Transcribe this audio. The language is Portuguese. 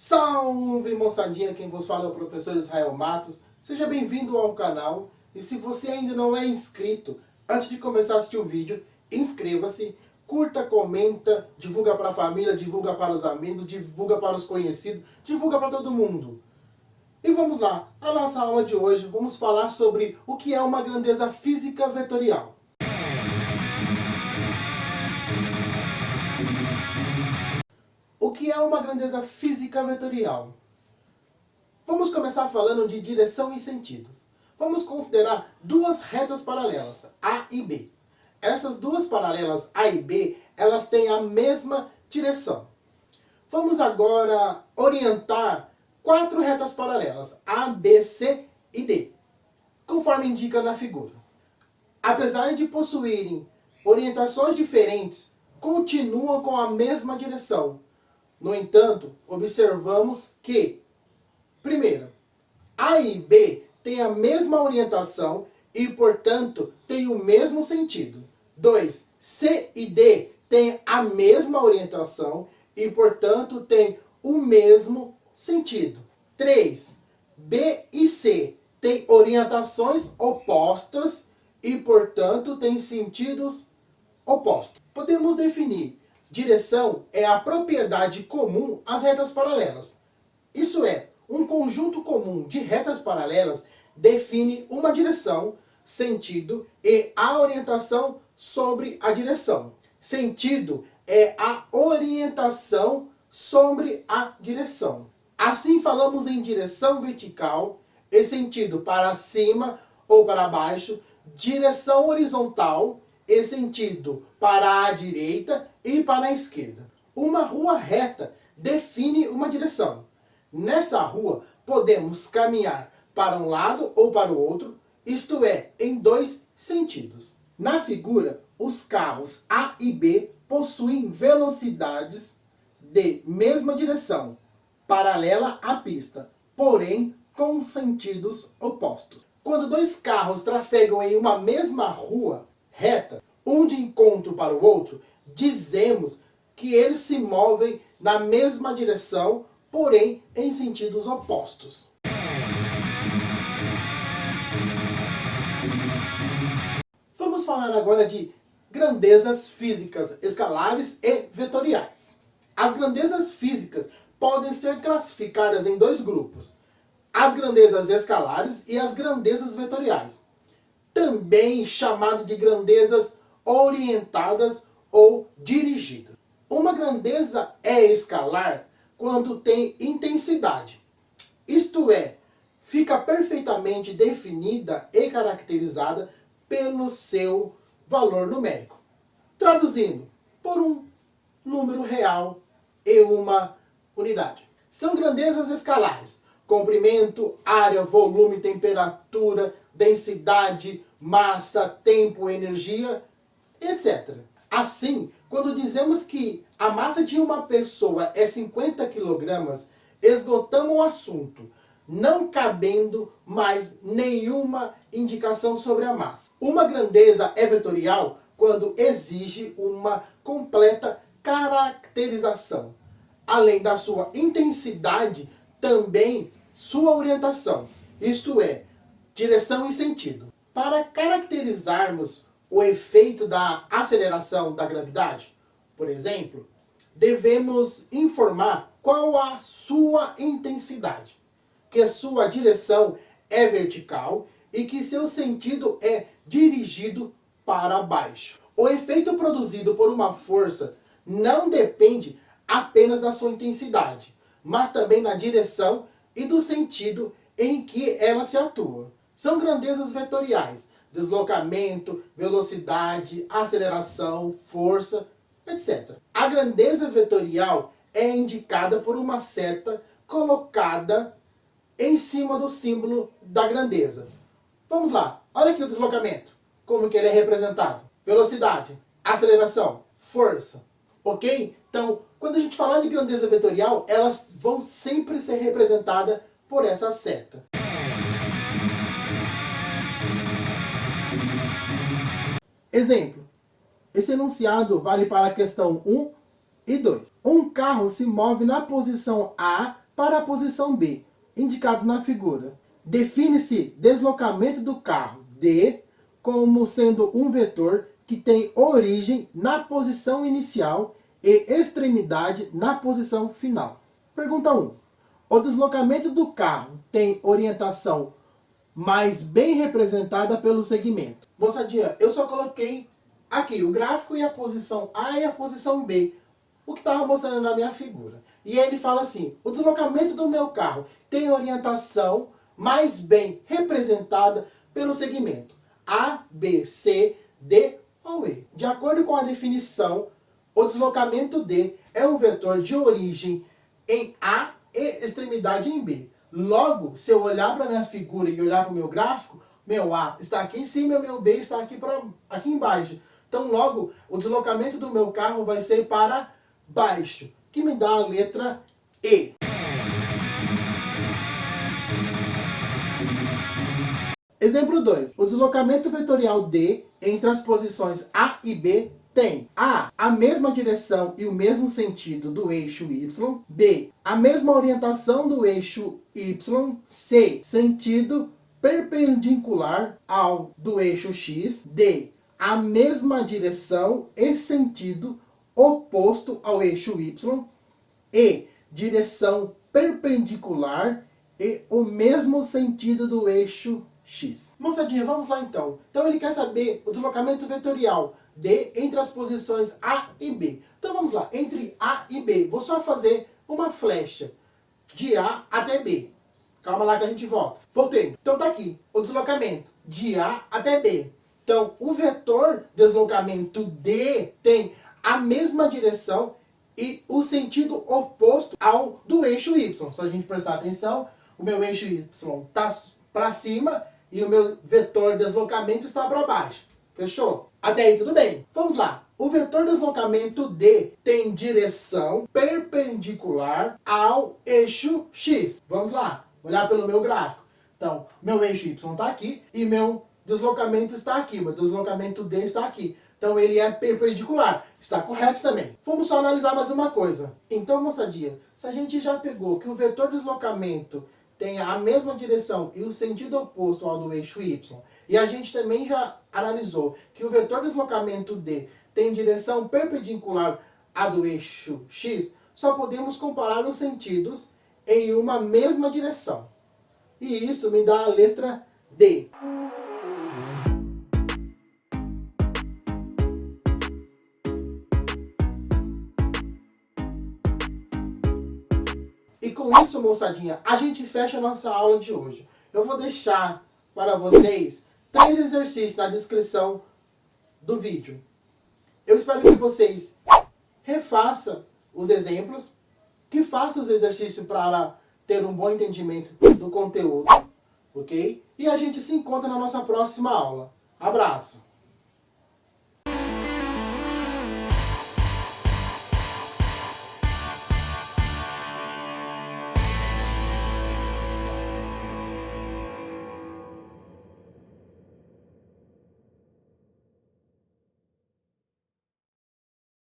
Salve moçadinha, quem vos fala é o professor Israel Matos. Seja bem-vindo ao canal. E se você ainda não é inscrito, antes de começar a assistir o vídeo, inscreva-se, curta, comenta, divulga para a família, divulga para os amigos, divulga para os conhecidos, divulga para todo mundo. E vamos lá, a nossa aula de hoje, vamos falar sobre o que é uma grandeza física vetorial. O que é uma grandeza física vetorial? Vamos começar falando de direção e sentido. Vamos considerar duas retas paralelas, A e B. Essas duas paralelas A e B, elas têm a mesma direção. Vamos agora orientar quatro retas paralelas, A, B, C e D, conforme indica na figura. Apesar de possuírem orientações diferentes, continuam com a mesma direção. No entanto, observamos que, primeiro, A e B têm a mesma orientação e, portanto, têm o mesmo sentido. 2. C e D têm a mesma orientação e, portanto, têm o mesmo sentido. 3. B e C têm orientações opostas e, portanto, têm sentidos opostos. Podemos definir: direção é a propriedade comum às retas paralelas. Isso é, um conjunto comum de retas paralelas define uma direção, sentido e a orientação sobre a direção. Sentido é a orientação sobre a direção. Assim falamos em direção vertical e sentido para cima ou para baixo, direção horizontal e sentido para a direita e para a esquerda. Uma rua reta define uma direção. Nessa rua podemos caminhar para um lado ou para o outro, isto é, em dois sentidos. Na figura, os carros A e B possuem velocidades de mesma direção, paralela à pista, porém com sentidos opostos. Quando dois carros trafegam em uma mesma rua reta, um de encontro para o outro, dizemos que eles se movem na mesma direção, porém em sentidos opostos. Vamos falar agora de grandezas físicas escalares e vetoriais. As grandezas físicas podem ser classificadas em dois grupos: as grandezas escalares e as grandezas vetoriais, também chamado de grandezas orientadas ou dirigidas. Uma grandeza é escalar quando tem intensidade, isto é, fica perfeitamente definida e caracterizada pelo seu valor numérico. Traduzindo, por um número real e uma unidade. São grandezas escalares: comprimento, área, volume, temperatura, densidade, massa, tempo, energia, etc. Assim, quando dizemos que a massa de uma pessoa é 50 kg, esgotamos o assunto, não cabendo mais nenhuma indicação sobre a massa. Uma grandeza é vetorial quando exige uma completa caracterização, além da sua intensidade, também sua orientação, isto é, direção e sentido. Para caracterizarmos o efeito da aceleração da gravidade, por exemplo, devemos informar qual a sua intensidade, que sua direção é vertical e que seu sentido é dirigido para baixo. O efeito produzido por uma força não depende apenas da sua intensidade, mas também da direção e do sentido em que ela se atua. São grandezas vetoriais: deslocamento, velocidade, aceleração, força, etc. A grandeza vetorial é indicada por uma seta colocada em cima do símbolo da grandeza. Vamos lá, olha aqui o deslocamento, como que ele é representado: velocidade, aceleração, força, ok? Então, quando a gente falar de grandeza vetorial, elas vão sempre ser representadas por essa seta. Exemplo: esse enunciado vale para a questão 1 e 2. Um carro se move na posição A Para a posição B, indicados na figura, define-se deslocamento do carro D como sendo um vetor que tem origem na posição inicial e extremidade na posição final. Pergunta 1. O deslocamento do carro tem orientação mais bem representada pelo segmento. Moçadinha, eu só coloquei aqui o gráfico e a posição A e a posição B, o que estava mostrando na minha figura. E ele fala assim, o deslocamento do meu carro tem orientação mais bem representada pelo segmento A, B, C, D ou E. De acordo com a definição, o deslocamento D é um vetor de origem em A e extremidade em B. Logo, se eu olhar para a minha figura e olhar para o meu gráfico, meu A está aqui em cima e meu B está aqui embaixo. Então, logo, o deslocamento do meu carro vai ser para baixo, que me dá a letra E. Exemplo 2. O deslocamento vetorial D entre as posições A e B tem A mesma direção e o mesmo sentido do eixo Y. B, a mesma orientação do eixo Y. C, sentido perpendicular ao do eixo X. D, a mesma direção e sentido oposto ao eixo Y. E, direção perpendicular e o mesmo sentido do eixo X. Moçadinha, vamos lá então. Então ele quer saber o deslocamento vetorial D entre as posições A e B. Então vamos lá, entre A e B, vou só fazer uma flecha de A até B. Calma lá que a gente volta. Voltei. Então tá aqui, o deslocamento de A até B. Então o vetor deslocamento D tem a mesma direção e o sentido oposto ao do eixo Y. Se a gente prestar atenção, o meu eixo Y está para cima e o meu vetor deslocamento está para baixo. Fechou? Até aí tudo bem. Vamos lá. O vetor deslocamento D tem direção perpendicular ao eixo X. Vamos lá. Olhar pelo meu gráfico. Então, meu eixo Y está aqui e meu deslocamento está aqui. Meu deslocamento D está aqui. Então, ele é perpendicular. Está correto também. Vamos só analisar mais uma coisa. Então, moçadinha, se a gente já pegou que o vetor deslocamento tem a mesma direção e o sentido oposto ao do eixo Y, e a gente também já analisou que o vetor deslocamento D tem direção perpendicular à do eixo X, só podemos comparar os sentidos em uma mesma direção. E isso me dá a letra D. E com isso, moçadinha, a gente fecha a nossa aula de hoje. Eu vou deixar para vocês 3 exercícios na descrição do vídeo. Eu espero que vocês refaçam os exemplos, que façam os exercícios para ter um bom entendimento do conteúdo, ok? E a gente se encontra na nossa próxima aula. Abraço!